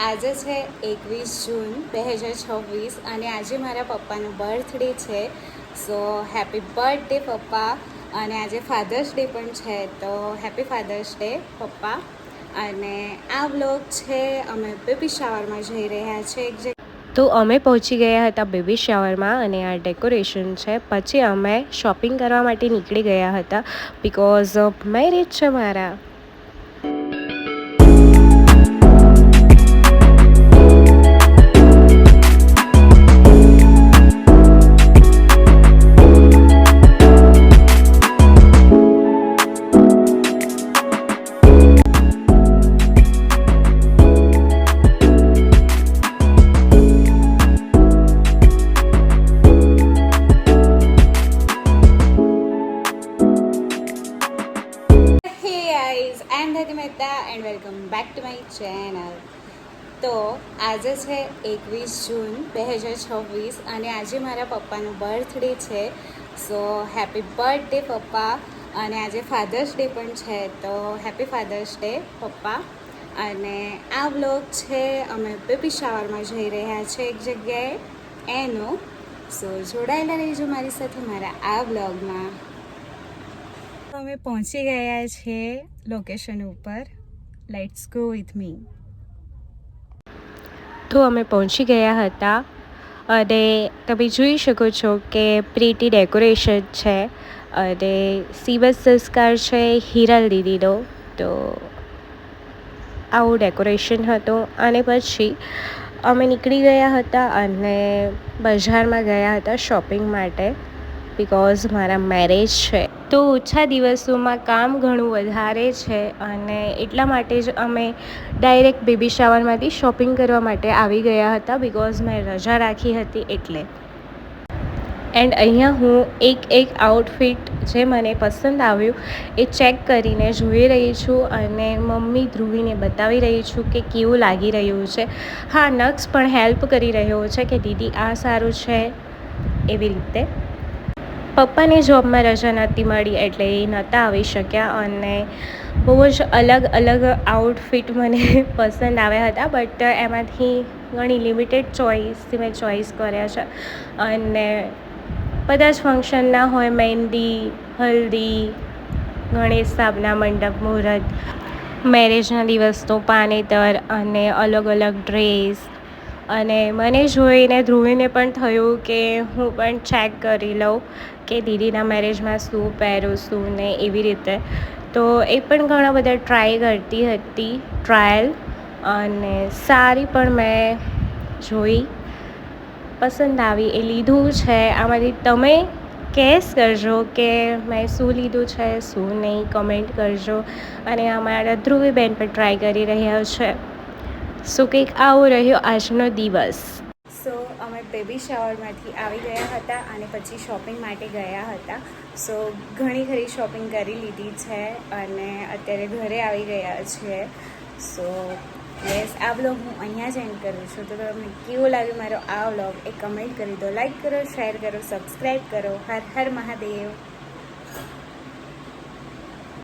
આજે છે 21 જૂન 2026 અને આજે મારા પપ્પાનો બર્થડે છે. સો હેપી બર્થડે પપ્પા. અને આજે ફાધર્સ ડે પણ છે, તો હેપી ફાધર્સ ડે પપ્પા. અને આ વ્લોગ છે અમે બેબી શાવરમાં જઈ રહ્યા છે. તો અમે પહોંચી ગયા હતા બેબી શાવરમાં અને આ ડેકોરેશન છે. પછી અમે શોપિંગ કરવા માટે નીકળી ગયા હતા બિકોઝ મેરેજ છે મારા. And welcome back to my channel. તો આજે છે 21 જૂન 2026 અને આજે મારા પપ્પાનો બર્થડે છે. સો હેપી બર્થડે પપ્પા. અને આજે ફાધર્સ ડે પણ છે, તો હેપી ફાધર્સ ડે પપ્પા. અને આ વ્લોગ છે અમે બેબી શાવરમાં જઈ રહ્યા છે એક જગ્યાએ એનો. સો જોડાયેલા રહીજો મારી સાથે મારા આ વ્લોગમાં. અમે પહોંચી ગયા છીએ લોકેશન ઉપર. Let's go with me. તો અમે પહોંચી ગયા હતા અને તમે જોઈ શકો છો કે પ્રીટી ડેકોરેશન છે અને સીબત સંસ્કાર છે હિરલ દીદીનો. તો આવું ડેકોરેશન હતું અને પછી અમે નીકળી ગયા હતા અને બજારમાં ગયા હતા શોપિંગ માટે બિકોઝ મારા મેરેજ છે. તો ઓછા દિવસોમાં કામ ઘણું વધારે છે અને એટલા માટે જ અમે ડાયરેક્ટ બેબી શાવરમાંથી શોપિંગ કરવા માટે આવી ગયા હતા બિકોઝ મેં રજા રાખી હતી એટલે. એન્ડ અહીંયા હું એક આઉટફિટ જે મને પસંદ આવ્યું એ ચેક કરીને જોઈ રહી છું અને મમ્મી ધ્રુવીને બતાવી રહી છું કે કેવું લાગી રહ્યું છે. હા, નક્સ પણ હેલ્પ કરી રહ્યો છે કે દીદી આ સારું છે એવી રીતે. પપ્પાને જોબમાં રજા નહોતી મળી એટલે એ નહોતા આવી શક્યા અને બહુ જ અલગ અલગ આઉટફિટ મને પસંદ આવ્યા હતા, બટ એમાંથી ઘણી લિમિટેડ ચોઈસથી મેં ચોઈસ કર્યા છે. અને બધા જ ફંક્શનના હોય, મહેંદી, હલ્દી, ગણેશ સ્થાપના, મંડપ મુહૂર્ત, મેરેજના દિવસનું પાનેતર અને અલગ અલગ ડ્રેસ. અને મને જોઈને ધ્રુવીને પણ થયું કે હું પણ ચેક કરી લઉં કે દીદીના મેરેજમાં શું પહેરું શું ને એવી રીતે. તો એ પણ ઘણા બધા ટ્રાય કરતી હતી ટ્રાયલ, અને સારી પણ મેં જોઈ, પસંદ આવી એ લીધું છે. આમાંથી તમે ગેસ કરજો કે મેં શું લીધું છે શું નહીં, કમેન્ટ કરજો. અને અમારા ધ્રુવીબેન પણ ટ્રાય કરી રહ્યા છે. સો કંઈક આવો રહ્યો આજનો દિવસ. સો અમે બેબી શાવરમાંથી આવી ગયા હતા અને પછી શોપિંગ માટે ગયા હતા. સો ઘણી ખરી શોપિંગ કરી લીધી છે અને અત્યારે ઘરે આવી ગયા છીએ. સો યસ, આ વ્લોગ હું અહીંયા જ એન્ડ કરું છું. તો તમને કેવું લાગ્યું મારો આ વ્લોગ એ કમેન્ટ કરી દો, લાઈક કરો, શેર કરો, સબસ્ક્રાઈબ કરો. હર હર મહાદેવ.